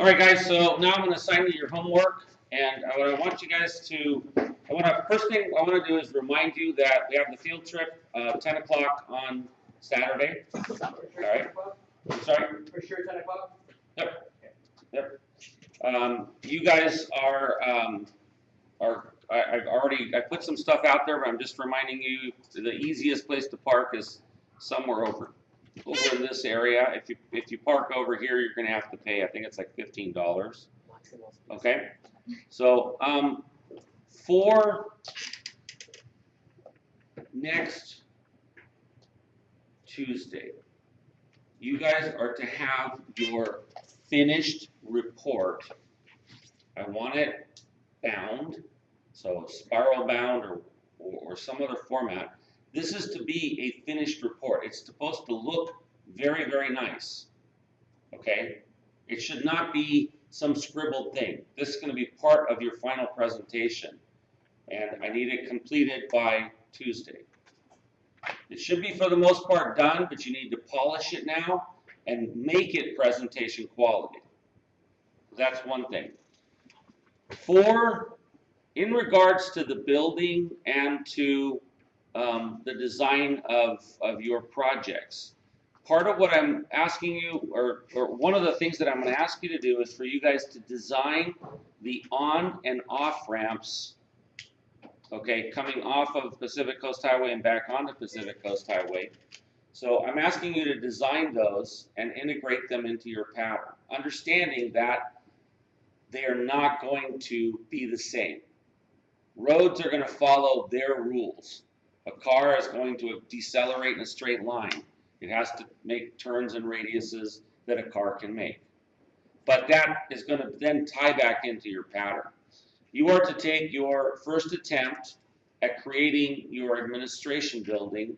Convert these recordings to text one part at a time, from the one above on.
All right, guys, so now I'm going to assign you your homework, and what I want you guys to, first thing I want to do is remind you that we have the field trip, 10 o'clock on Saturday. All right. I'm sorry? For sure, 10 o'clock? Yep. Yep. You guys I put some stuff out there, but I'm just reminding you the easiest place to park is somewhere over in this area. If you park over here, you're going to have to pay. I think it's like $15. Okay. So for next Tuesday, you guys are to have your finished report. I want it bound, so spiral bound or some other format. This is to be a finished report. It's supposed to look very, very nice, okay? It should not be some scribbled thing. This is going to be part of your final presentation, and I need it completed by Tuesday. It should be, for the most part, done, but you need to polish it now and make it presentation quality. That's one thing. In regards to the building and to the design of your projects, part of what I'm asking you, or one of the things that I'm going to ask you to do, is for you guys to design the on and off ramps, okay, coming off of Pacific Coast Highway and back onto Pacific Coast Highway. So I'm asking you to design those and integrate them into your pattern, understanding that they are not going to be the same. Roads are going to follow their rules. A car is going to decelerate in a straight line. It has to make turns and radiuses that a car can make. But that is going to then tie back into your pattern. You are to take your first attempt at creating your administration building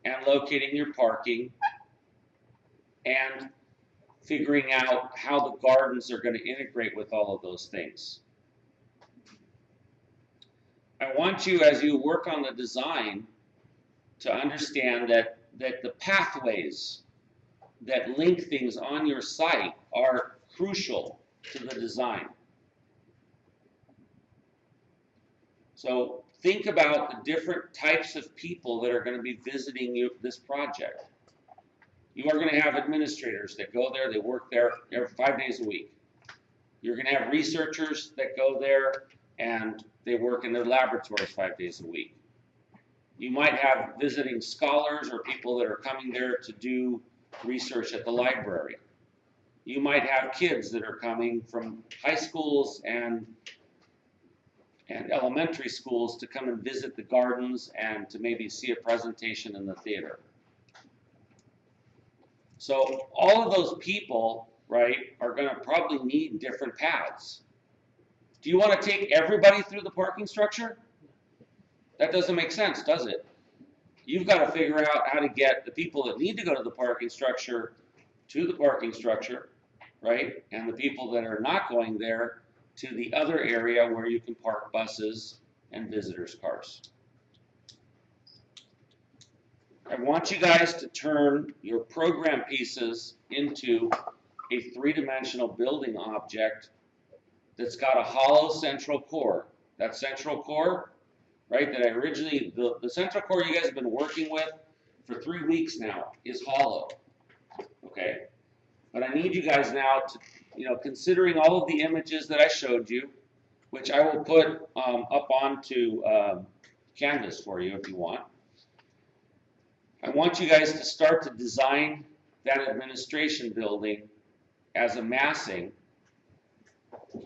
and locating your parking and figuring out how the gardens are going to integrate with all of those things. I want you, as you work on the design, to understand that the pathways that link things on your site are crucial to the design. So think about the different types of people that are going to be visiting this project. You are going to have administrators that go there, they work there 5 days a week. You're going to have researchers that go there and they work in their laboratories 5 days a week. You might have visiting scholars or people that are coming there to do research at the library. You might have kids that are coming from high schools and elementary schools to come and visit the gardens and to maybe see a presentation in the theater. So all of those people, right, are going to probably need different paths. Do you want to take everybody through the parking structure? That doesn't make sense, does it? You've got to figure out how to get the people that need to go to the parking structure to the parking structure, right? And the people that are not going there to the other area where you can park buses and visitors' cars. I want you guys to turn your program pieces into a three-dimensional building object that's got a hollow central core. That central core, right, that I originally, the central core you guys have been working with for 3 weeks now is hollow, okay? But I need you guys now to, considering all of the images that I showed you, which I will put up onto Canvas for you if you want. I want you guys to start to design that administration building as a massing.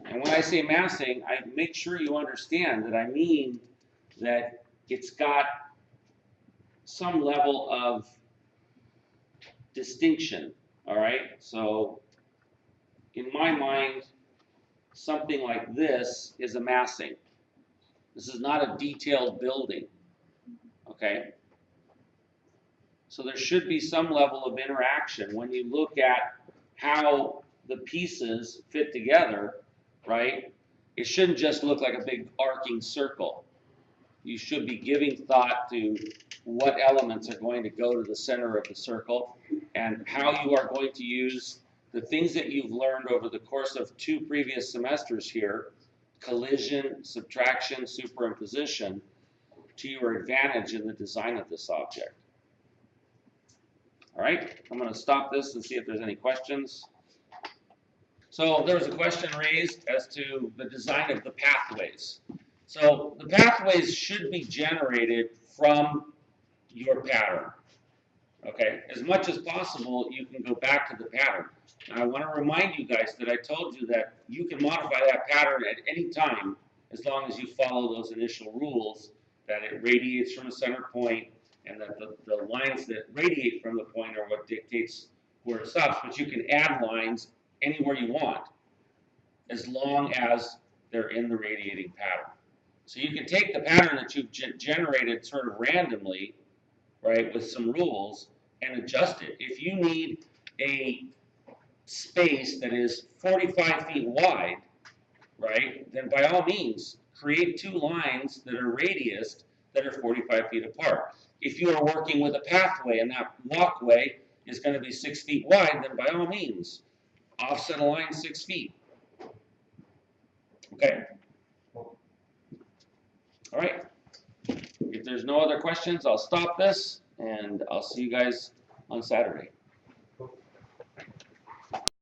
And when I say massing, I make sure you understand that I mean that it's got some level of distinction, all right? So in my mind, something like this is a massing. This is not a detailed building, okay? So there should be some level of interaction when you look at how the pieces fit together, right? It shouldn't just look like a big arcing circle. You should be giving thought to what elements are going to go to the center of the circle and how you are going to use the things that you've learned over the course of 2 previous semesters here, collision, subtraction, superimposition, to your advantage in the design of this object. All right, I'm going to stop this and see if there's any questions. So there was a question raised as to the design of the pathways. So the pathways should be generated from your pattern. Okay, as much as possible, you can go back to the pattern. Now, I want to remind you guys that I told you that you can modify that pattern at any time as long as you follow those initial rules, that it radiates from a center point and that the lines that radiate from the point are what dictates where it stops. But you can add lines anywhere you want as long as they're in the radiating pattern. So you can take the pattern that you've generated sort of randomly, right, with some rules and adjust it. If you need a space that is 45 feet wide, right, then by all means, create 2 lines that are radiused that are 45 feet apart. If you are working with a pathway and that walkway is going to be 6 feet wide, then by all means, offset a line 6 feet. Okay. All right. If there's no other questions, I'll stop this, and I'll see you guys on Saturday.